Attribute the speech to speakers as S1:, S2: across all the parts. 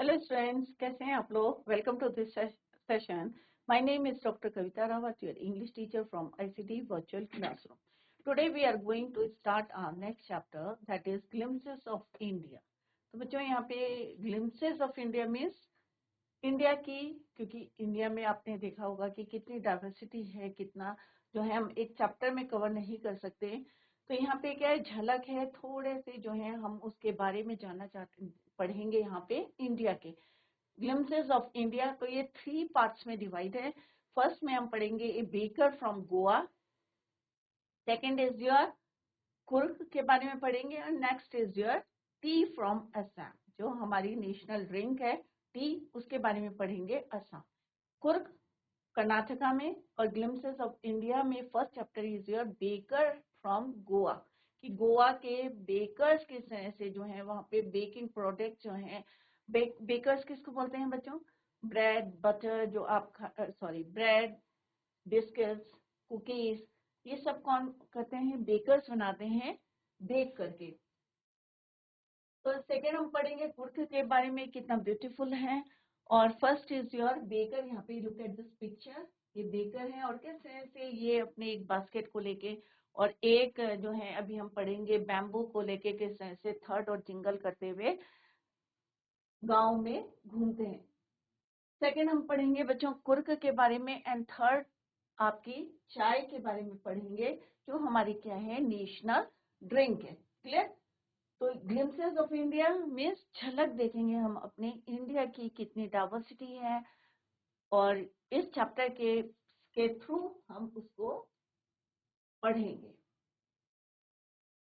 S1: Hello students, कैसे हैं आप लोग। Welcome to this session. My name is doctor Kavita Rawat, your English teacher from ICT virtual classroom. Today we are going to start our next chapter, that is glimpses of India. तो बच्चों, यहाँ पे glimpses of India means India की, क्योंकि India में आपने देखा होगा कि कितनी डाइवर्सिटी है, कितना जो है हम एक चैप्टर में कवर नहीं कर सकते। तो यहाँ पे क्या है, झलक है, थोड़े से जो है हम उसके बारे में जानना चाहते पढ़ेंगे यहाँ पे इंडिया के ग्लिम्पसेस ऑफ इंडिया। तो ये 3 पार्ट्स में डिवाइड है। फर्स्ट में हम पढ़ेंगे ए baker from Goa, second is your Coorg के बारे में पढ़ेंगे, और next is your T from Assam, जो हमारी नेशनल ड्रिंक है टी, उसके बारे में पढ़ेंगे असम। कुर्ग कर्नाटका में, और ग्लिम्पसेस ऑफ इंडिया में first chapter is your baker from Goa, कि गोवा के बेकर्स किस तरह से जो है वहाँ पे बेकिंग प्रोडक्ट जो है, बेकर्स किसको बोलते हैं बच्चों, ब्रेड बटर जो आप ब्रेड बिस्किट्स कुकीज, ये सब कौन करते हैं, बेकर्स बनाते हैं बेक करके। तो सेकेंड हम पढ़ेंगे कुर्ग के बारे में, कितना ब्यूटीफुल है। और फर्स्ट इज योर बेकर, यहाँ पे लुक एट दिस पिक्चर, ये बेकर है और किस तरह से ये अपने एक बास्केट को लेके, और एक जो है अभी हम पढ़ेंगे बैम्बू को लेके किस तरह से थर्ड और जिंगल करते हुए गांव में घूमते हैं। सेकेंड हम पढ़ेंगे बच्चों कुर्ग के बारे में, एंड थर्ड आपकी चाय के बारे में पढ़ेंगे, जो हमारी क्या है, नेशनल ड्रिंक है। क्लियर। तो ग्लिम्पसेस ऑफ इंडिया मीन्स झलक देखेंगे हम अपने इंडिया की कितनी डाइवर्सिटी है, और इस चैप्टर के थ्रू हम उसको पढ़ेंगे।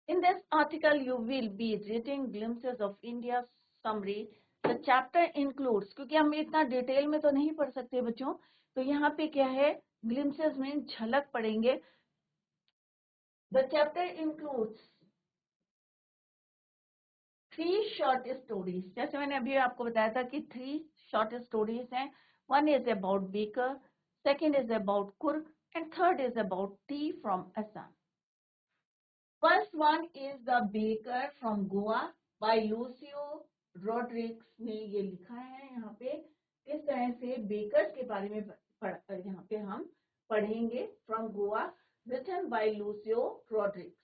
S1: In this article, you will be reading glimpses of India's summary. The chapter includes, क्योंकि हम इतना डिटेल में तो नहीं पढ़ सकते बच्चों, तो यहाँ पे क्या है, glimpses में झलक पढ़ेंगे। The chapter includes 3 short stories, जैसे मैंने अभी आपको बताया था कि 3 short stories हैं। One is about Baker, second is about Kurg, and third is about tea from Assam. First one is The Baker from Goa by Lucio Rodriguez ने ये लिखा है। यहाँ पे किस तरह से बेकर्स के बारे में यहाँ पे हम पढ़ेंगे, from Goa, written by Lucio Rodriguez.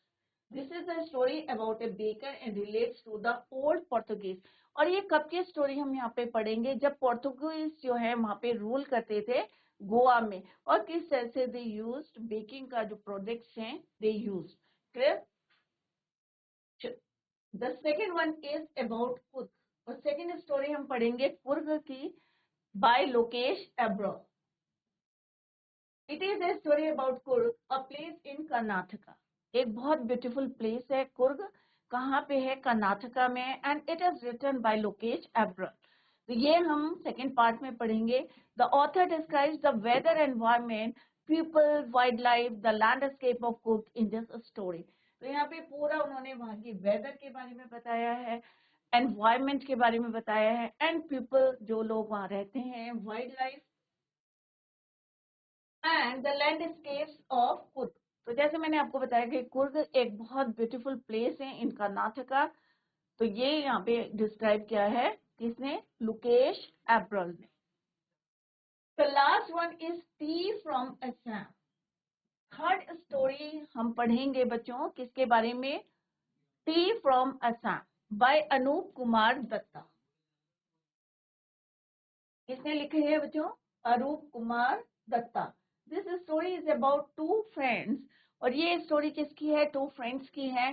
S1: This is a story about a baker and relates to the old Portuguese. और ये कब की स्टोरी हम यहाँ पे पढ़ेंगे, जब पोर्तुगीज जो है वहाँ पे रूल करते थे गोवा में, और किस तरह से दे यूज्ड बेकिंग का जो प्रोडक्ट्स हैं they used. Clear. The second one is about Coorg, और सेकेंड स्टोरी हम पढ़ेंगे कुर्ग की by Lokesh Abrol. It is a story about Coorg, a place in Karnataka. एक बहुत ब्यूटीफुल प्लेस है कुर्ग, कहाँ पे है, कर्नाटका में, and it is written by Lokesh Abrol. तो ये हम सेकेंड पार्ट में पढ़ेंगे। The author describes the weather environment, people, wildlife, the landscape of Coorg in this story. तो यहाँ पे पूरा उन्होंने वहाँ की वेदर के बारे में बताया है, एनवायरमेंट के बारे में बताया है, एंड पीपल जो लोग वहाँ रहते हैं, wild life and the landscapes of Coorg. तो जैसे मैंने आपको बताया कि कुर्ग एक बहुत ब्यूटीफुल प्लेस है इन कर्नाटका। तो ये यहाँ पे डिस्क्राइब किया है किसने, लुकेश एब्रल ने। The last one is tea from Assam. Third story हम पढ़ेंगे बच्चों किसके बारे में, tea from Assam by Anoop Kumar Dutta. किसने लिखे है बच्चों, Anoop Kumar Dutta. This story is about 2 friends, और ये स्टोरी किसकी है, 2 फ्रेंड्स की है,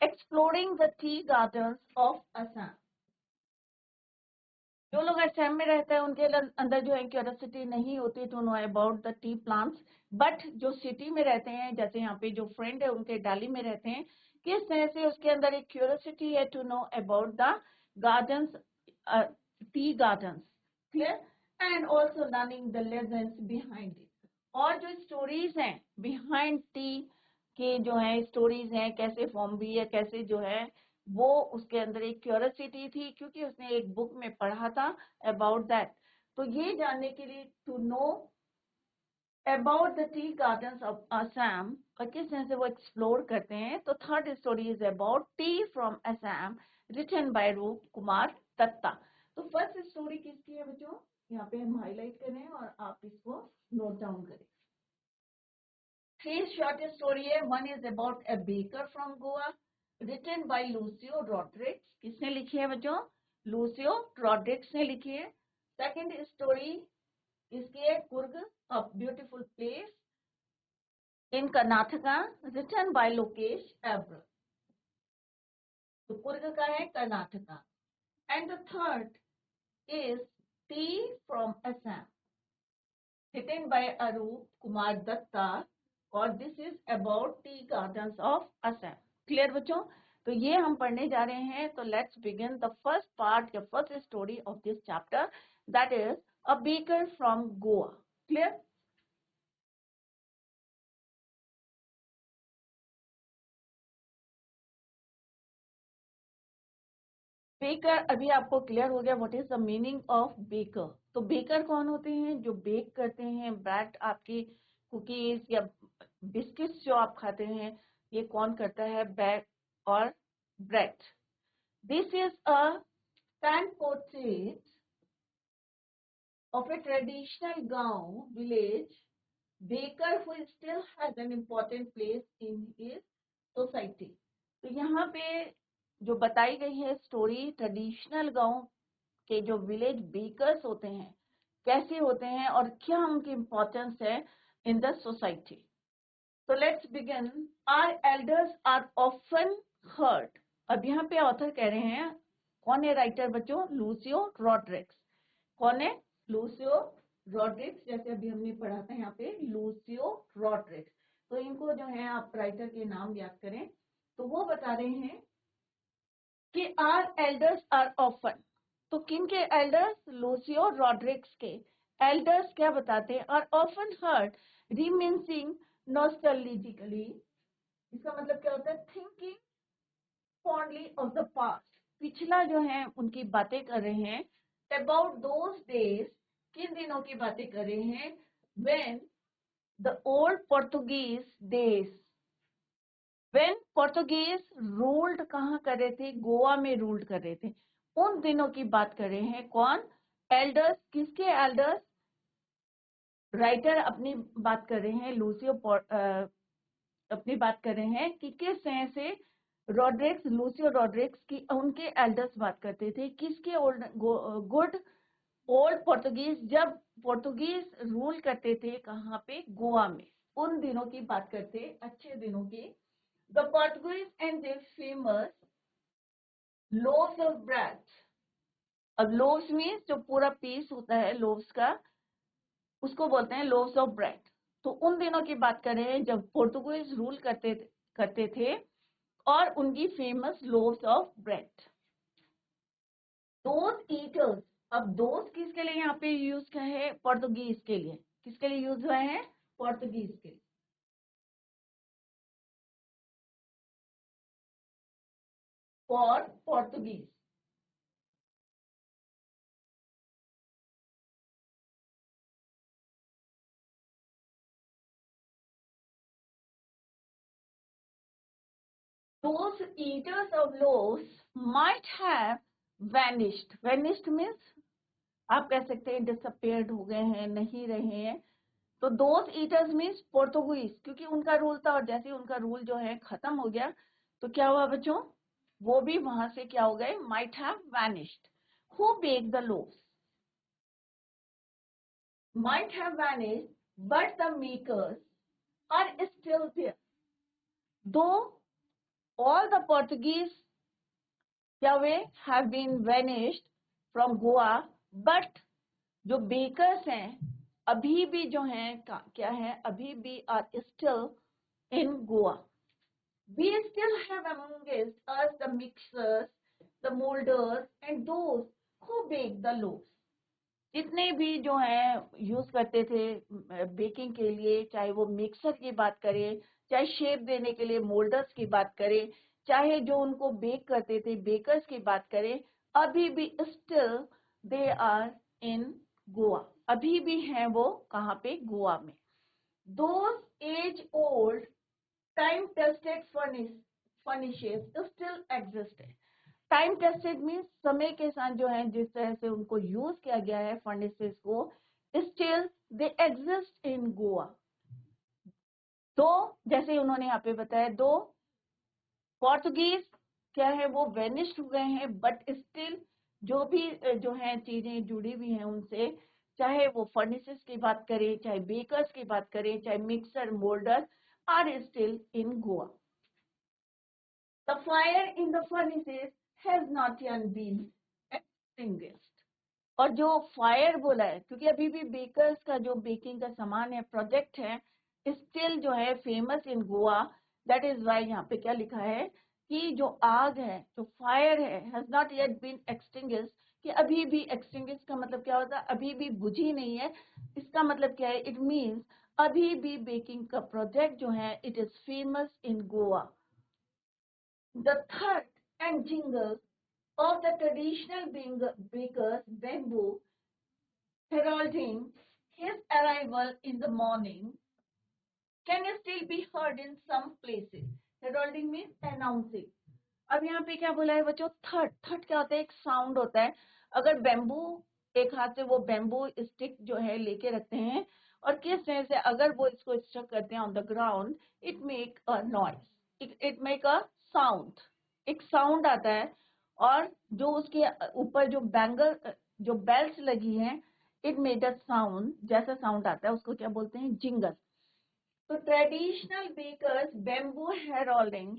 S1: exploring the tea gardens of Assam. जो लोग असम में रहते हैं उनके अंदर जो है क्यूरियोसिटी नहीं होती to know about the tea plants, but जो सिटी में रहते हैं, जैसे यहाँ पे जो फ्रेंड है उनके दिल्ली में रहते हैं, किस तरह से उसके अंदर एक क्यूरियोसिटी है to know about the gardens, tea gardens. Clear. And also learning the legends behind it, और जो स्टोरीज हैं बिहाइंड टी के जो है स्टोरीज हैं, कैसे फॉर्म हुई है, कैसे जो है वो उसके अंदर एक क्यूरियोसिटी थी, क्योंकि उसने एक बुक में पढ़ा था अबाउट दैट। तो ये जानने के लिए to know about the tea gardens of Assam, और किस तरह से वो एक्सप्लोर करते हैं। तो third story is about tea from Assam, written by Roop Kumar Dutta. तो फर्स्ट स्टोरी किसकी है बच्चों? यहाँ पे हम हाईलाइट करें और आप इसको नोट डाउन करें। 3 शॉर्ट स्टोरी है। One is about a baker from Goa, written by Lucio Rodrigues. किसने लिखी है बच्चों? लूसियो रॉड्रिग्स ने लिखी है। सेकंड स्टोरी इसकी है Coorg, a beautiful place in Karnataka, written by Lokesh Abrol. तो कुर्ग का है Karnataka. And the third is Tea from Assam, written by Arup Kumar Datta, और this is about tea gardens of Assam. Clear बच्चों? तो ये हम पढ़ने जा रहे हैं। तो let's begin the first part या first story of this chapter, that is a baker from Goa. Clear? Baker, अभी आपको क्लियर हो गया what is the meaning of baker. तो बेकर कौन होते हैं? जो बेक करते हैं ब्रेड, आपकी कुकीज या बिस्किट्स जो आप खाते हैं, ये कौन करता है? बेक और bread. This is a fan portrait of a traditional गांव village baker who still has an important place in his society. तो यहाँ पे जो बताई गई है स्टोरी, ट्रेडिशनल गांव के जो विलेज बेकर्स होते हैं कैसे होते हैं और क्या उनकी इम्पोर्टेंस है इन द सोसाइटी। तो let's begin. Our elders are often heard. अब यहाँ पे ऑथर कह रहे हैं, कौन है राइटर बच्चों? लूसियो रॉड्रिग्स। कौन है? लूसियो रॉड्रिग्स। जैसे अभी हमने पढ़ा था यहाँ पे लूसियो रॉड्रिग्स। तो इनको जो है आप राइटर के नाम याद करें। तो वो बता रहे हैं कि आर एल्डर्स आर ऑफन। तो किन के एल्डर्स? लूसियो रॉड्रिग्स के एल्डर्स क्या बताते हैं? Are often heard reminiscing nostalgically. इसका मतलब क्या होता है? Thinking fondly of the past. पिछला जो है उनकी बातें कर रहे हैं। अबाउट दोज डेज, किन दिनों की बातें कर रहे हैं? When the old Portuguese days, when Portuguese ruled, कहाँ कर रहे थे? गोवा में रूल्ड कर रहे थे। उन दिनों की बात कर रहे हैं। कौन? एल्डर्स। किसके एल्डर्स? राइटर अपनी बात कर रहे हैं, लूसियो अपनी बात कर रहे हैं कि किस तरह से रॉड्रिग्स, लूसियो रॉड्रिग्स की उनके एल्डर्स बात करते थे। किसके? गुड ओल्ड पोर्टुगीज, जब पोर्टुगीज रूल करते थे कहाँ पे? गोवा में। उन दिनों की बात करते, अच्छे दिनों की। The Portuguese and their famous loaves of bread. अब लोव्स मीन्स जो पूरा पीस होता है लोव्स का, उसको बोलते हैं लोव्स ऑफ ब्रेड। तो उन दिनों की बात करें जब पोर्टुगीज रूल करते थे और उनकी famous loaves of bread. Those eaters, अब दोज किसके लिए यहाँ पे यूज का है? पोर्टुगीज के लिए। किसके लिए यूज हुआ है? पोर्टुगीज के लिए। For Portuguese. Those eaters of loaves might have vanished. Vanished means आप कह सकते हैं डिसअपियर्ड हो गए हैं, नहीं रहे हैं। तो दोज ईटर्स मीन्स पोर्टुगीज, क्योंकि उनका रूल था और जैसे उनका रूल जो है खत्म हो गया तो क्या हुआ बच्चों? वो भी वहां से क्या हो गए? Might have vanished. Who bake the loaves? might have vanished, but the makers are still there. Though all the Portuguese have been vanished from Goa, but जो बेकर्स हैं अभी भी जो हैं क्या है? अभी भी are still in Goa. We still have amongst us the mixers, the molders, and those who bake the loaves. जितने भी जो है यूज करते थे बेकिंग के लिए, चाहे वो मिक्सर की बात करें, चाहे शेप देने के लिए मोल्डर्स की बात करें, चाहे जो उनको बेक करते थे बेकर्स की बात करें, अभी भी still they are in Goa. अभी भी हैं वो कहाँ पे? गोवा में। Those age old time tested furnaces still exist. Time tested means समय के साथ जो है जिस तरह से उनको यूज किया गया है फर्नेसेस को, still they exist in Goa. तो जैसे उन्होंने यहाँ पे बताया, दो पोर्तुगीज क्या है वो वेनिश्ड हो गए हैं, बट स्टिल जो भी जो है चीजें जुड़ी हुई हैं उनसे, चाहे वो फर्नेसेस की बात करें, चाहे बेकर्स की बात करें, चाहे mixer moulder, are still in Goa. The fire in the furnaces has not yet been extinguished. और जो फायर बोला है, क्योंकि अभी भी बेकर्स का जो बेकिंग का सामान है, प्रोजेक्ट है, स्टिल जो है famous in Goa. That is why यहाँ पे क्या लिखा है कि जो आग है, जो फायर है, has not yet been extinguished, कि अभी भी एक्सटिंग्विश का मतलब क्या होता है, अभी भी बुझी नहीं है। इसका मतलब क्या है, इट मीन्स अभी भी बेकिंग का प्रोजेक्ट जो है it is famous in Goa. The thud and jingle of the traditional baker's bamboo heralding his arrival in the morning can still be heard in some places. Heralding means announcing. अब यहाँ पे क्या बोला है बच्चों, थर्ड। थर्ड क्या होता है, एक साउंड होता है। अगर बेम्बू, एक हाथ से वो बेम्बू स्टिक जो है लेके रखते हैं और किस तरह से अगर वो इसको स्ट्रक करते हैं on the ground, it make a noise, it make a sound, एक साउंड आता है। और जो उसके ऊपर जो बैंगल, जो बेल्स लगी हैं, इट मेड अ साउंड, जैसा साउंड आता है उसको क्या बोलते हैं, जिंगल। तो ट्रेडिशनल बेकर्स बेम्बू हेरोल्डिंग,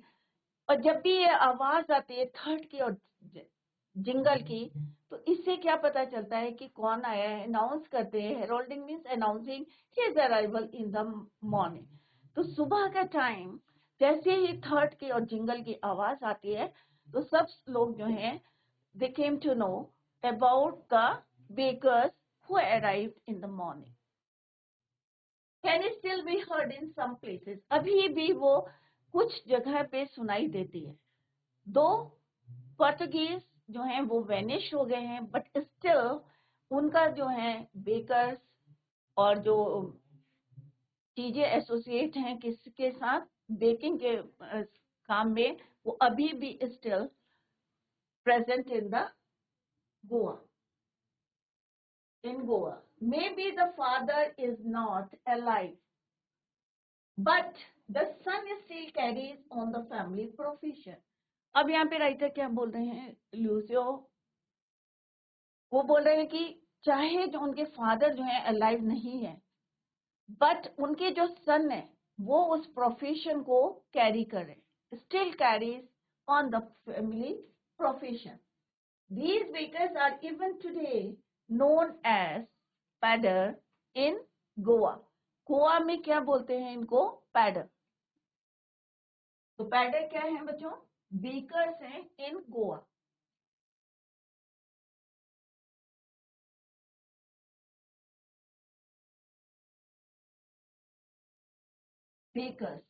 S1: और जब भी ये आवाज आती है थर्ड की और जिंगल की, तो इससे क्या पता चलता है कि कौन आया है, अनाउंस करते हैं। Heralding means announcing his arrival in the morning. तो सुबह का टाइम जैसे ही थर्ड की और जिंगल की आवाज आती है, तो सब लोग जो हैं they came to know about the bakers who arrived in the morning. Can still be heard in some places, अभी भी वो कुछ जगह पे सुनाई देती है। दो पोर्तुगीज जो हैं वो वेनिश हो गए हैं, बट स्टिल उनका जो है बेकर्स और जो चीजें एसोसिएट हैं किसके साथ, बेकिंग के काम में, वो अभी भी still present in the Goa, in Goa. Maybe the father is not alive, but the son still carries on the family profession. अब यहाँ पे राइटर क्या बोल रहे हैं, लूसियो, वो बोल रहे हैं कि चाहे जो उनके फादर जो है अलाइव नहीं है, बट उनके जो सन है वो उस प्रोफेशन को कैरी कर रहे हैं, still carries on the family profession. These bakers are even today known as padder in Goa. Goa में क्या बोलते हैं इनको, पैडर। तो पैडर क्या है बच्चों, बेकर्स हैं in Goa. Bakers,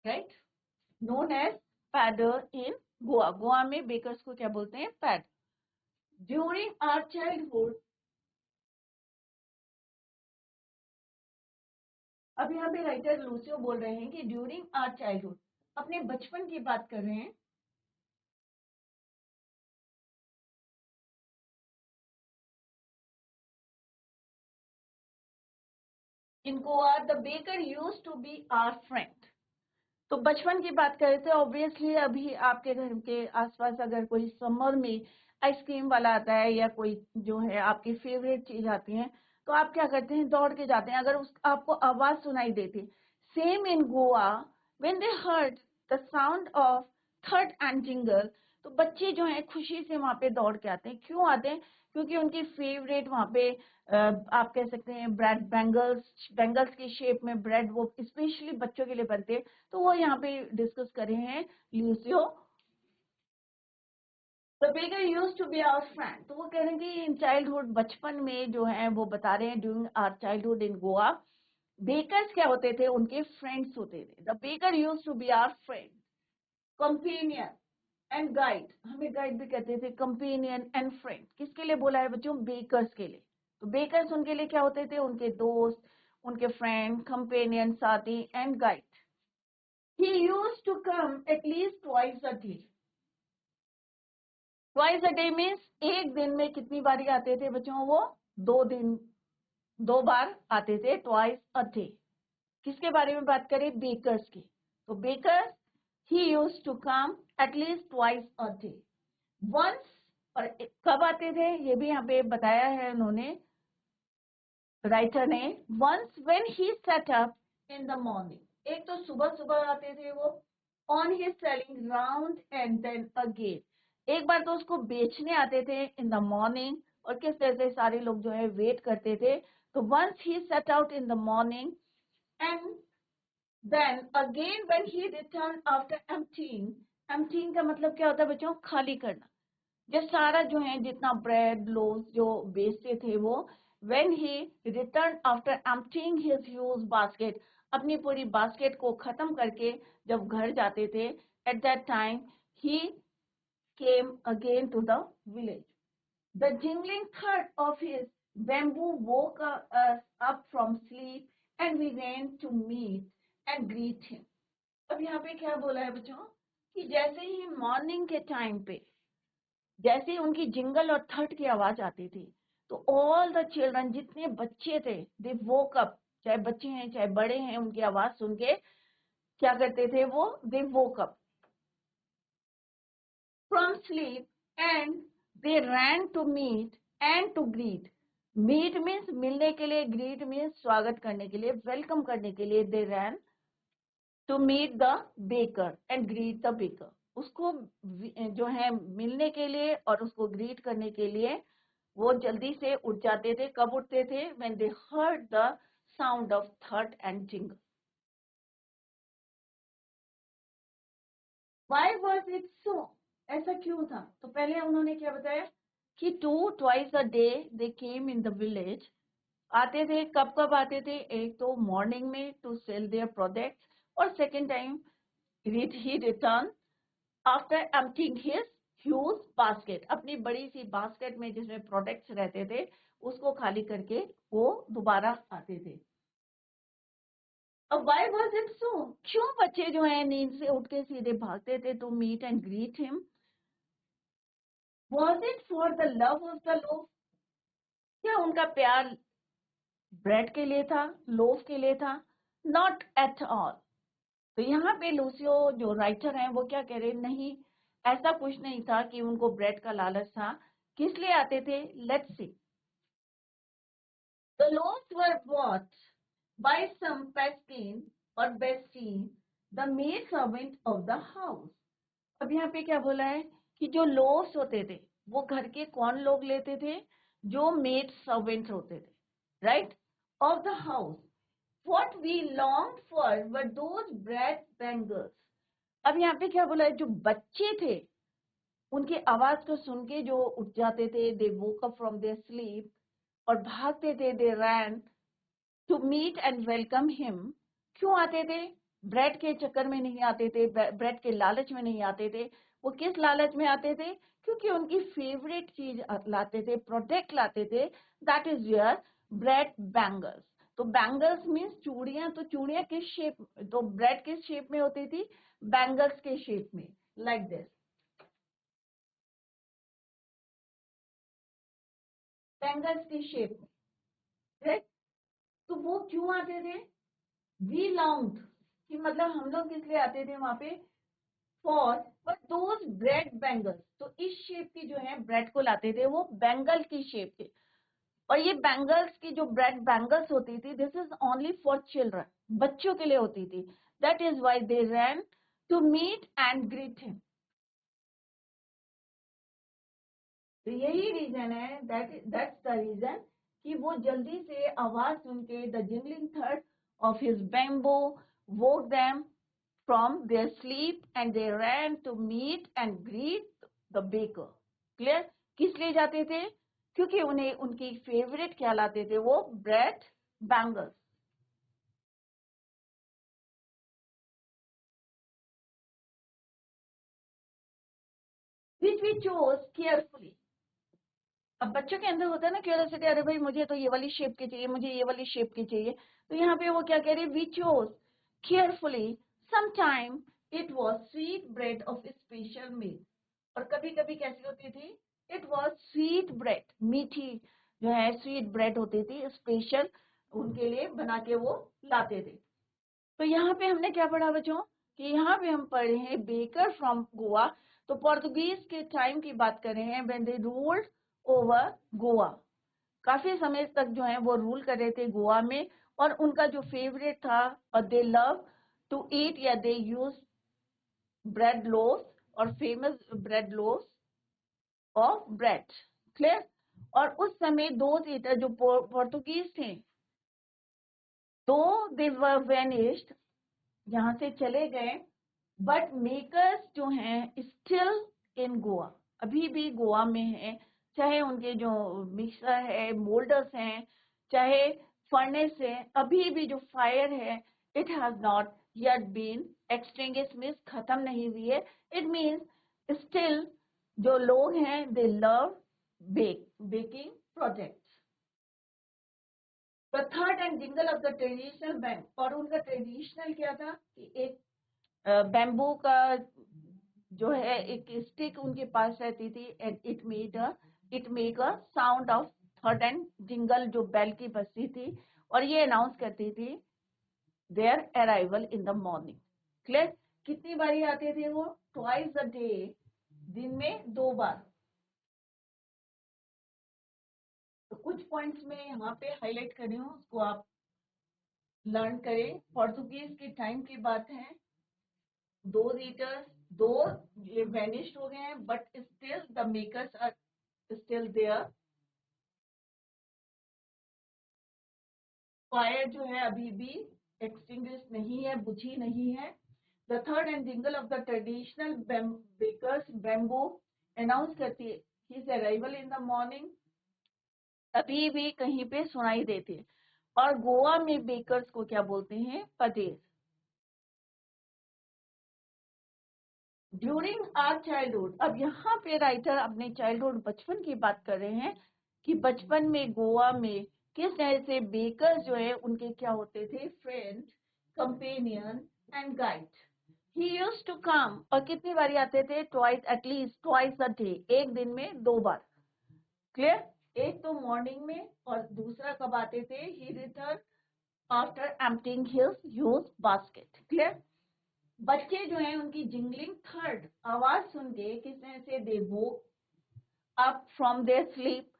S1: right, known as pader in Goa. Goa में बेकर्स को क्या बोलते हैं, पैड। ड्यूरिंग आवर चाइल्डहुड, अब यहाँ पे राइटर लूसियो बोल रहे हैं कि ड्यूरिंग आवर चाइल्डहुड, अपने बचपन की बात कर रहे हैं। In Goa the baker used to be our friend. तो बचपन की बात कर रहे थे, ऑब्वियसली अभी आपके घर के आसपास अगर कोई समर में आइसक्रीम वाला आता है या कोई जो है आपकी फेवरेट चीज आती है, तो आप क्या करते हैं, दौड़ के जाते हैं, अगर उस आपको आवाज सुनाई देती। Same in Goa, when they heard the sound of third and jingle, तो बच्चे जो हैं खुशी से वहां पे दौड़ के आते हैं। क्यों आते हैं, क्योंकि उनकी फेवरेट वहां पे आप कह सकते हैं ब्रेड बैंगल्स, बैंगल्स की शेप में ब्रेड वो स्पेशली बच्चों के लिए बनते हैं। तो वो यहाँ पे डिस्कस कर रहे हैं Lucio. The baker used to be our friend, तो वो कह रहे हैं कि इन चाइल्डहुड, बचपन में जो है वो बता रहे हैं, during our childhood in Goa, bakers क्या होते थे, उनके फ्रेंड्स होते थे। The baker used to be our friend, companion and guide, हमें गाइड भी कहते थे, कंपेनियन एंड फ्रेंड। किसके लिए बोला है बच्चों, बेकर्स के लिए। तो बेकर्स उनके लिए क्या होते थे, उनके दोस्त, उनके फ्रेंड, कंपेनियन, साथी and guide. he used to come at least twice a day. Twice a day means एक दिन में कितनी बारी आते थे बच्चों? वो 2 बार आते थे, twice a day. किसके बारे में बात करें? बेकर्स की. तो bakers he used to come at least twice a day. Once, और कब आते थे ये भी यहाँ पे बताया है उन्होंने, राइटर ने. Once when he set up in the morning. एक तो सुबह सुबह आते थे वो, on his selling round and then again. एक बार तो उसको बेचने आते थे in the morning, और किस तरह से सारे लोग जो है वेट करते थे. तो once he set out in the morning and then again when he returned after emptying. emptying का मतलब क्या होता है बच्चों? खाली करना. जब सारा जो है जितना ब्रेड लोव्स जो बेचते थे वो, when he returned after emptying his huge basket, अपनी पूरी बास्केट को खत्म करके जब घर जाते थे, at that time he came again to the village. The jingling thud of his bamboo woke us up from sleep and we ran to meet and greet him. अब यहाँ पे क्या बोला है बच्चों कि जैसे ही मॉर्निंग के टाइम पे जैसे ही उनकी जिंगल और थर्ड की आवाज आती थी, तो ऑल द चिल्ड्रन जितने बच्चे थे, दे वोक अप, चाहे बच्चे हैं चाहे बड़े हैं, उनकी आवाज सुन के क्या करते थे वो? They woke up from sleep and they ran to meet and to greet. Meet means मिलने के लिए, ग्रीट मीन्स स्वागत करने के लिए, वेलकम करने के लिए. They ran to meet the baker and greet the baker. उसको जो है मिलने के लिए और उसको ग्रीट करने के लिए वो जल्दी से उठ जाते थे. कब उठते थे? when they heard the sound of thud and jingle. Why was it so? ऐसा क्यों था? तो पहले उन्होंने क्या बताया कि twice a day they came in the village. आते थे. कब कब आते थे? एक तो मॉर्निंग में to sell their product, और second time he returned after emptying his huge basket. अपनी बड़ी सी बास्केट में जिसमें प्रोडक्ट्स रहते थे उसको खाली करके वो दोबारा आते थे. अब why was it so? क्यों बच्चे जो हैं नींद से उठ के सीधे भागते थे to meet and greet him? Was it for the love of the loaf? क्या उनका प्यार ब्रेड के लिए था, लोफ के लिए था? Not at all. तो यहाँ पे लूसियो जो राइटर हैं वो क्या कह रहे? नहीं, ऐसा कुछ नहीं था कि उनको ब्रेड का लालच था. किस लिए आते थे? Let's see. The loaves were bought by some Paskin or Bestine, the maid servant of the house. अब यहाँ पे क्या बोला है कि जो लोव्स होते थे वो घर के कौन लोग लेते थे? जो मेड सर्वेंट होते थे, right, of the house. What we longed for were those bread bangers. अब यहाँ पे क्या बोला है? जो बच्चे थे उनकी आवाज को सुन के जो उठ जाते थे, they woke up from their sleep, और भागते थे, they ran to meet and welcome him. क्यों आते थे? ब्रेड के चक्कर में नहीं आते थे, ब्रेड के लालच में नहीं आते थे. वो किस लालच में आते थे? क्योंकि उनकी फेवरेट चीज लाते थे, प्रोडक्ट लाते थे. That is your bread bangles. तो बैंगल्स मीन्स चूड़ियां. तो चूड़ियां किस शेप? तो ब्रेड किस शेप में होती थी? बैंगल्स के शेप में, लाइक दिस. बैंगल्स की शेप में, राइट. तो वो क्यों आते थे? वी लॉन्ग्ड, कि मतलब हम लोग किस लिए आते थे वहां पे? For but those bread bangles. तो इस शेप की जो है ब्रेड को लाते थे, वो बैंगल की शेप के. और ये बैंगल्स की जो ब्रेड बैंगल्स होती थी, this is only for children, बच्चों के लिए होती थी. That is why they ran to meet and greet him. तो यही रीजन है, दैट्स द रीजन कि वो जल्दी से आवाज सुन के, the jingling third of his bamboo woke them from their sleep and they ran to meet and greet the baker. Clear? किस लिए जाते थे? क्योंकि उन्हें उनकी फेवरेट क्या लाते थे? वो bread bangles. which we chose carefully. अब बच्चों के अंदर होता है ना क्यूरियोसिटी, अरे भाई मुझे तो ये वाली शेप की चाहिए, मुझे ये वाली शेप की चाहिए. तो यहाँ पे वो क्या कह रहे हैं? We chose carefully Sometime it was sweet bread of a special meal. और कभी कभी कैसी होती थी? It was sweet bread, मीठी जो है स्वीट ब्रेड होती थी, स्पेशल उनके लिए बना के वो लाते थे। तो यहाँ पे हमने क्या पढ़ा बच्चों कि यहाँ पे हम पढ़े हैं बेकर फ्रॉम गोवा। तो पोर्तुगीज के टाइम की बात कर रहे हैं when they ruled over Goa. काफी समय तक जो है वो रूल कर रहे थे गोवा में, और उनका जो फेवरेट था और दे लव टू ईट या दे यूज ब्रेड लोव्स और famous bread loaves of bread. Clear? और उस समय दो ईटर जो पोर्तुगीज थे, दो दे वर वेनिश्ड, यहाँ से चले गए, बट मेकर्स जो हैं स्टिल इन गोवा, अभी भी गोवा में है। चाहे उनके जो मिक्सर है, मोल्डर्स हैं, चाहे फर्नेस है, अभी भी जो फायर है it has not yet been extinguished, means खत्म नहीं हुई है। इट मींस स्टिल जो लोग हैं दे love baking projects. The third and jingle of the traditional bank, और उनका ट्रेडिशनल क्या था कि एक बैम्बू का जो है एक स्टिक उनके पास रहती थी, and it make a sound of third and jingle, जो बेल की बजती थी और ये अनाउंस करती थी there arrival in the morning. Clear? कितनी बारी आते थे वो? ट्वाइस अ डे, दिन में 2 बार। तो कुछ पॉइंट्स में यहाँ पे हाईलाइट कर रही हूँ, उसको आप लर्न करें। पोर्तुगीज के टाइम की बात है, दो रीडर्स, दो ये वेनिश्ड हो गए हैं, but still the makers are still there. Fire जो है अभी भी एक्सटिंग्विश नहीं है, बुझी नहीं है। The third and jingle of the traditional bakers bamboo announce करती है his arrival in the morning, अभी भी कहीं पे सुनाई देती है। और गोवा में बेकर्स को क्या बोलते हैं? पदेर। ड्यूरिंग आवर चाइल्डहुड, अब यहाँ पे राइटर अपने चाइल्डहुड बचपन की बात कर रहे हैं कि बचपन में गोवा में किस तरह से बेकर जो है उनके क्या होते थे? Friend, companion and guide. He used to come, और कितनी बारी आते थे? Twice, at least twice a day, एक दिन में 2 बार। क्लियर? एक तो मॉर्निंग में, और दूसरा कब आते थे? He return after emptying his huge basket. Clear? बच्चे जो हैं उनकी जिंगलिंग थर्ड आवाज सुन के किस तरह से they woke up from their sleep,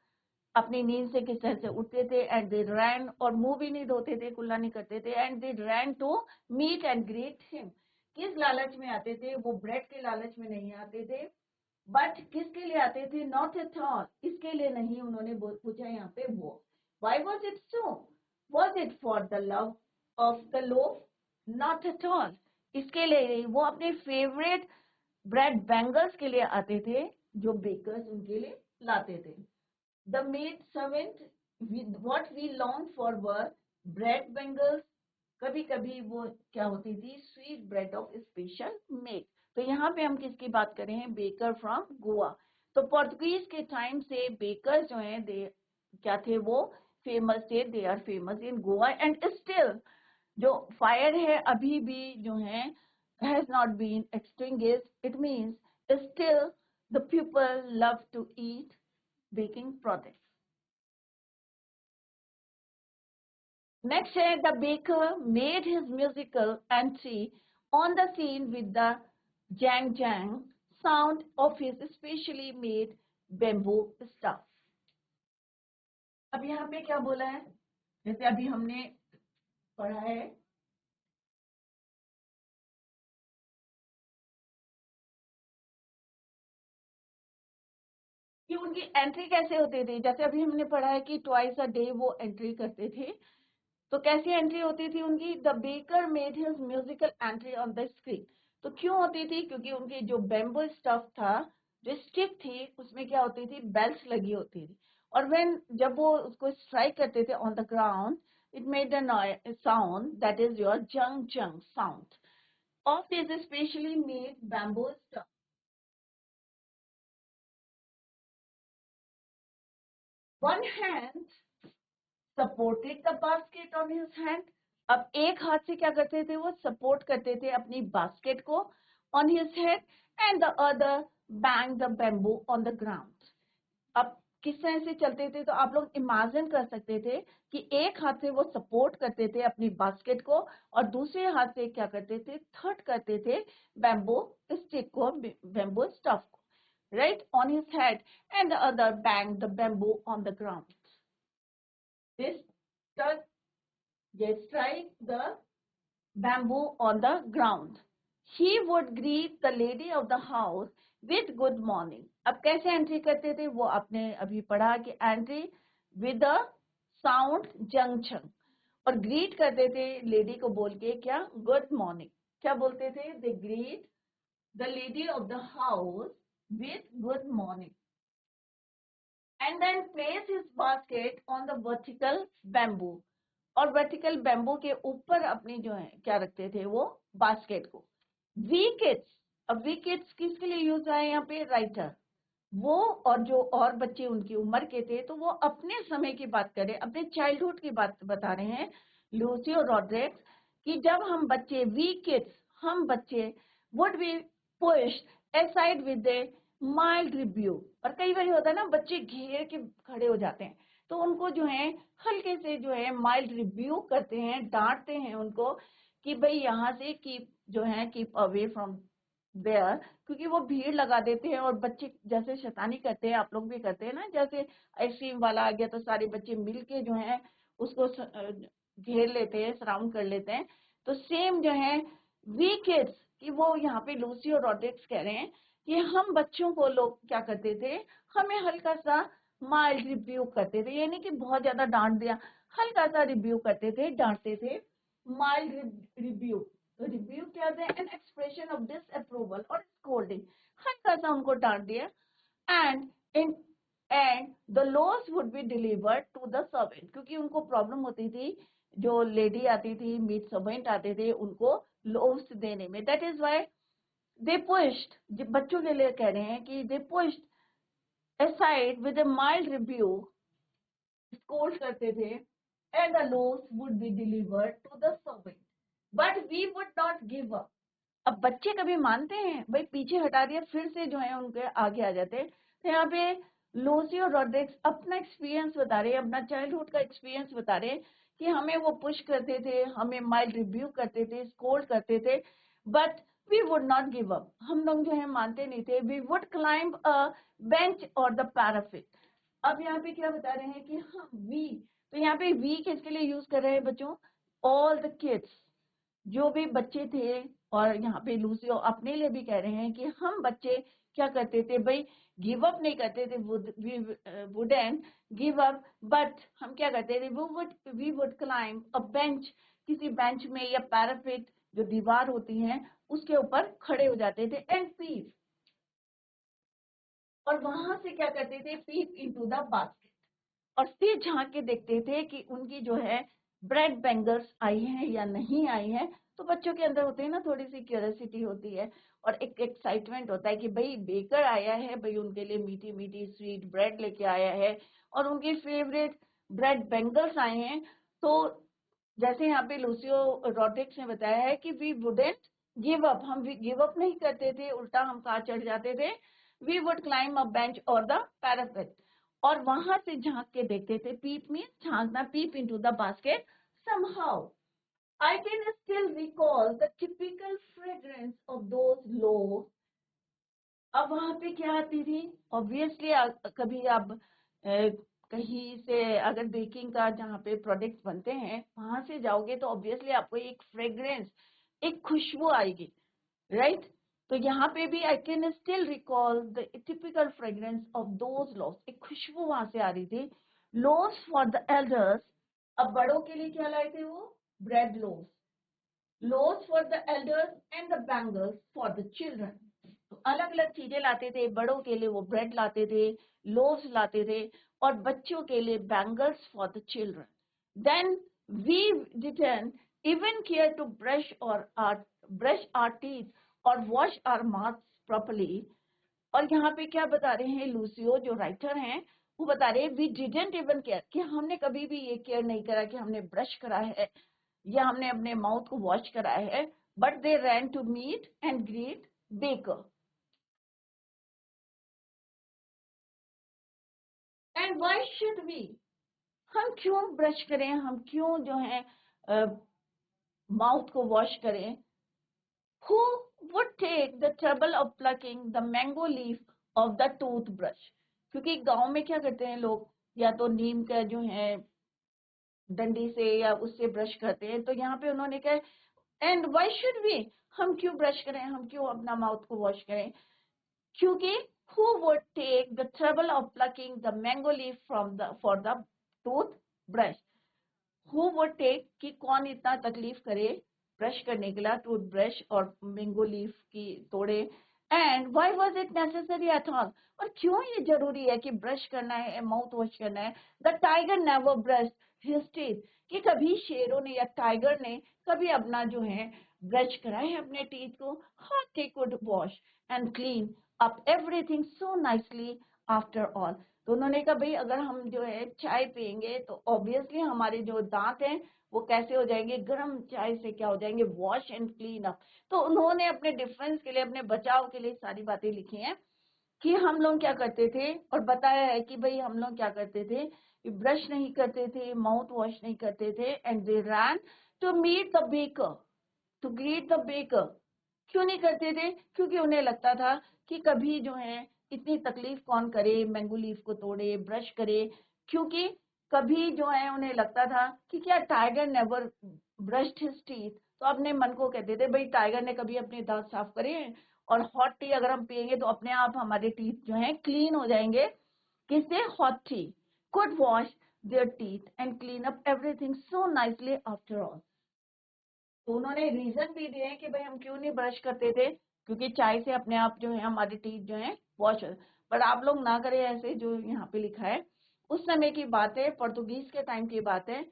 S1: अपनी नींद से किस तरह से उठते थे, एंड दे रैन, और मुंह भी नहीं धोते थे, कुल्ला नहीं करते थे, and they ran to meet and greet him. किस लालच में आते थे? वो ब्रेड के लालच में नहीं आते थे, बट किसके लिए आते थे? नॉट एट ऑल, इसके लिए नहीं। उन्होंने पूछा यहाँ पे वो, why was it so? Was it for the love of the loaf? Not at all, इसके लिए नहीं। वो अपने फेवरेट ब्रेड बैंगल्स के लिए आते थे, जो बेकर्स उनके लिए लाते थे। The maid servant, what we long for were bread bangles, कभी कभी वो क्या होती थी? Sweet bread of special make. तो यहाँ पे हम किसकी बात कर रहे हैं? Baker from Goa. तो पोर्तुगीज के टाइम से बेकर जो है दे क्या थे? वो फेमस थे, they are famous in Goa, and still जो फायर है अभी भी जो है has not been extinguished. It means still the people love to eat baking products. Next है the baker made his musical entry on the scene with the jang jang sound of his specially made bamboo stuff. अब यहाँ पे क्या बोला है? जैसे अभी हमने पढ़ा है कि उनकी एंट्री कैसे होती थी। जैसे अभी हमने पढ़ा है कि ट्वाइस अ डे वो एंट्री करते थे, तो कैसी एंट्री होती थी उनकी? The baker made his musical entry on the screen. तो क्यों होती थी? क्योंकि उनकी जो बैम्बू स्टफ था, जो स्टिक थी, उसमें क्या होती थी? बेल्स लगी होती थी, और व्हेन जब वो उसको स्ट्राइक करते थे on the ground, it made a sound that is your जंग जंग sound of this specially made bamboo stuff. One hand supported the basket on his hand, अब एक हाथ से क्या करते थे, वो सपोर्ट करते थे अपनी बास्केट को on his head and the other bang the bamboo on the ground. अब किस तरह से चलते थे, तो आप लोग इमेजिन कर सकते थे कि एक हाथ से वो सपोर्ट करते थे अपनी बास्केट को और दूसरे हाथ से क्या करते थे, थर्ड करते थे बैम्बू स्टिक को, बैम्बू स्टफ को, right on his head, and the other banged the bamboo on the ground. This does, they strike the bamboo on the ground. He would greet the lady of the house with good morning. अब कैसे entry करते थे, वो आपने अभी पढ़ा कि entry with a sound junction, और ग्रीट करते थे लेडी को बोल के क्या, गुड मॉर्निंग। क्या बोलते थे, they greet the lady of the house with good morning, and then place his basket on the vertical bamboo, और वर्टिकल बैम्बू के ऊपर अपनी जो है क्या रखते थे, वो बास्केट को। वी किड्स, अब वी किड्स किसके लिए यूज है यहाँ पे, राइटर, वो और जो और बच्चे उनकी उम्र के थे, तो वो अपने समय की बात करें, अपने चाइल्डहुड की बात बता रहे हैं लूसी और रॉड्रिक्स, कि जब हम बच्चे, वी किड्स, हम बच्चे, would be pushed aside with A mild rebuke, और कई बार होता है ना, बच्चे घेर के खड़े हो जाते हैं, तो उनको जो है हल्के से जो है माइल्ड रिब्यूक करते हैं, डांटते हैं उनको कि भाई यहाँ से कीप जो है कीप अवे फ्रॉम देयर, क्योंकि वो भीड़ लगा देते हैं और बच्चे जैसे शैतानी करते हैं, आप लोग भी करते हैं ना, जैसे आइसक्रीम वाला आ गया तो सारे बच्चे मिलके जो है उसको घेर लेते हैं, सराउंड कर लेते हैं। तो सेम जो है वी किड्स, कि वो यहाँ पे लूसी और रॉड्रिक्स कह रहे हैं कि हम बच्चों को लोग क्या करते थे, हमें हल्का सा माइल्ड रिब्यूक करते थे, यानी कि बहुत ज्यादा डांट दिया, हल्का सा रिब्यूक करते थे, डांटते थे, माइल्ड रिब्यूक। रिब्यूक क्या है, एन एक्सप्रेशन ऑफ डिसअप्रूवल और स्कोल्डिंग, हल्का सा उनको डांट दिया, and in and the loaves would be delivered to the servant, क्योंकि उनको प्रॉब्लम होती थी, जो लेडी आती थी, मीट सर्वेंट आते थे, उनको लॉस देने में। That is why they pushed, बच्चों के लिए कह रहे हैं कि दे pushed aside with a mild rebuke, scold करते थे, and the loaves would be delivered to the servant, but we would not give up. अब बच्चे कभी मानते हैं, भाई पीछे हटा दिया, फिर से जो है उनके आगे आ जाते। तो यहाँ पे लूसी और रॉड्रिक्स अपना एक्सपीरियंस बता रहे हैं, अपना चाइल्डहुड का एक्सपीरियंस बता रहे हैं कि हमें वो पुश करते थे, हमें माइल्ड रिब्यूक करते थे, स्कोल्ड करते थे, but we would not give up, हम लोग जो है मानते नहीं थे। We would climb a bench और द पैराफिट। अब यहाँ पे क्या बता रहे हैं कि हाँ वी, तो यहाँ पे वी किसके लिए यूज कर रहे हैं बच्चों, ऑल द किड्स, जो भी बच्चे थे, और यहाँ पे लूसी अपने लिए भी कह रहे हैं कि हम बच्चे क्या करते थे, भाई गिव अप नहीं करते थे, वुडंट गिव अप, बट हम क्या करते थे, we would climb a bench, किसी बेंच में या पैराफिट जो दीवार होती है उसके ऊपर खड़े हो जाते थे, एंड पीप, और वहां से क्या करते थे, पीप इनटू द बास्केट, और फिर झांक के देखते थे कि उनकी जो है ब्रेड बैंगल्स आई हैं या नहीं आई हैं। तो बच्चों के अंदर होते हैं ना, थोड़ी सी क्यूरियोसिटी होती है और एक एक्साइटमेंट होता है कि भाई बेकर आया है, भाई उनके लिए मीठी मीठी स्वीट ब्रेड लेके आया है और उनके फेवरेट ब्रेड बैंगल्स आए हैं। तो जैसे यहाँ पे लूसियो रॉड्रिक्स ने बताया है कि वी वुडेंट गिव अप, हम गिव अप नहीं करते थे, उल्टा हम कहाँ चढ़ जाते थे, we would climb a bench और द पैरापेट, और वहां से झांक के देखते थे, पीप में झांकना, peep into the basket. somehow I can still recall the typical fragrance of those loaves. अब वहां पे क्या आती थी, ऑब्वियसली कभी आप कहीं से अगर बेकिंग का जहाँ पे प्रोडक्ट्स बनते हैं वहां से जाओगे तो ऑब्वियसली आपको एक फ्रेग्रेंस, एक खुशबू आएगी, राइट? तो यहाँ पे भी I can still recall the typical fragrance of those loss, एक खुशबू वहां से आ रही थी। लॉस फॉर द एल्डर्स, अब बड़ों के लिए क्या लाए थे वो, bread loss, loss for the elders and the bangles for the children. तो अलग अलग चीजें लाते थे, बड़ों के लिए वो ब्रेड लाते थे, लोव्स लाते थे, और बच्चों के लिए bangles for the children. Then we didn't even care to brush our teeth or wash our mouths properly. और यहाँ पे क्या बता रहे हैं लूसियो जो राइटर हैं, वो बता रहे हैं वी डिडंट इवन केयर, कि हमने कभी भी ये केयर नहीं करा कि हमने ब्रश करा है, या हमने अपने माउथ को वॉश कराया है, but they ran to meet and greet baker. And why should we, हम क्यों ब्रश करें, हम क्यों जो है माउथ को वॉश करें? Who would take the trouble of plucking the mango leaf of the toothbrush? क्योंकि गांव में क्या करते हैं लोग, या तो नीम का जो है डंडी से या उससे ब्रश करते हैं, तो यहाँ पे उन्होंने कहा एंड व्हाई शुड वी, हम क्यों ब्रश करें, हम क्यों अपना माउथ को वॉश करें? क्योंकि who would take the trouble of plucking the mango leaf from the for the toothbrush? Who would take, कि कौन इतना तकलीफ करे ब्रश करने के लिए टूथब्रश और मैंगो लीफ की तोड़े? And why was it necessary at all, और क्यों ये जरूरी है कि ब्रश करना है, माउथ वॉश करना है? The tiger never brush his teeth, कि कभी शेरों ने या टाइगर ने कभी अपना जो है ब्रश कराए है अपने टीथ को? How they could wash and clean up everything so nicely after all. तो उन्होंने कहा भाई अगर हम जो है चाय पियेंगे तो ऑब्वियसली हमारे जो दांत हैं वो कैसे हो जाएंगे, गर्म चाय से क्या हो जाएंगे, वॉश एंड क्लीन अप। तो उन्होंने अपने डिफरेंस के लिए, अपने बचाव के लिए सारी बातें लिखी हैं कि हम लोग क्या करते थे, और बताया है कि भाई हम लोग क्या करते थे, ब्रश नहीं करते थे, माउथ वॉश नहीं करते थे, and they ran to meet the baker, to greet the baker. क्यों नहीं करते थे? क्योंकि उन्हें लगता था कि कभी जो है इतनी तकलीफ कौन करे, मैंगो लीफ को तोड़े, ब्रश करे। क्योंकि कभी जो है उन्हें लगता था कि क्या tiger never brushed his teeth, तो अपने मन को कहते थे भाई टाइगर ने कभी अपने दांत साफ करे हैं, और हॉट टी अगर हम पियेंगे तो अपने आप हमारे टीथ जो है क्लीन हो जाएंगे। किससे? Hot T could wash their teeth and clean up everything so nicely after all। तो उन्होंने रीजन भी दिए कि भाई हम क्यों नहीं ब्रश करते थे, क्योंकि चाय से अपने आप जो है हमारे टीथ जो है वॉश। पर आप लोग ना करें ऐसे जो यहाँ पे लिखा है। उस समय की बात है, पोर्तुगीज के टाइम की बात है।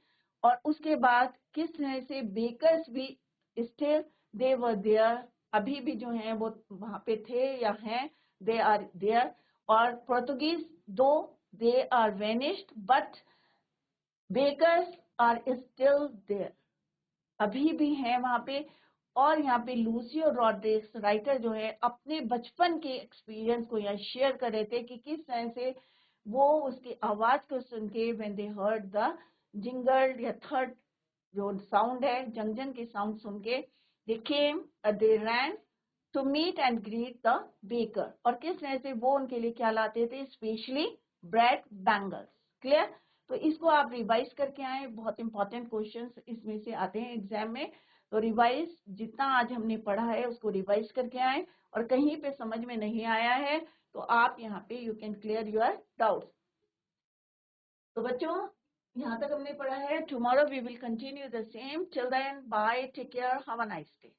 S1: और उसके बाद किस तरह से बेकर्स भी स्टिल दे वर देयर, अभी भी जो है वो वहां पे थे या हैं, दे आर देयर। और Portuguese though they are vanished, but bakers are still there, अभी भी हैं वहां पे। और यहाँ पे लूसी और रॉड्रिक्स राइटर जो है अपने बचपन के एक्सपीरियंस को यहाँ शेयर कर रहे थे कि किस तरह से वो उसकी आवाज को सुन के when they heard the jingle या थर्ड जो साउंड है जंगजन की साउंड सुन के, they came they ran to meet and greet the baker. और किस तरह से वो उनके लिए क्या लाते थे, स्पेशली ब्रेड बैंगल्स। क्लियर? तो इसको आप रिवाइज करके आए, बहुत इंपॉर्टेंट क्वेश्चंस इसमें से आते हैं एग्जाम में। तो रिवाइज जितना आज हमने पढ़ा है उसको रिवाइज करके आए, और कहीं पे समझ में नहीं आया है तो आप यहाँ पे you can clear your doubts. तो बच्चों यहाँ तक हमने पढ़ा है। Tomorrow we will continue the same. Till then bye, take care, have a nice day.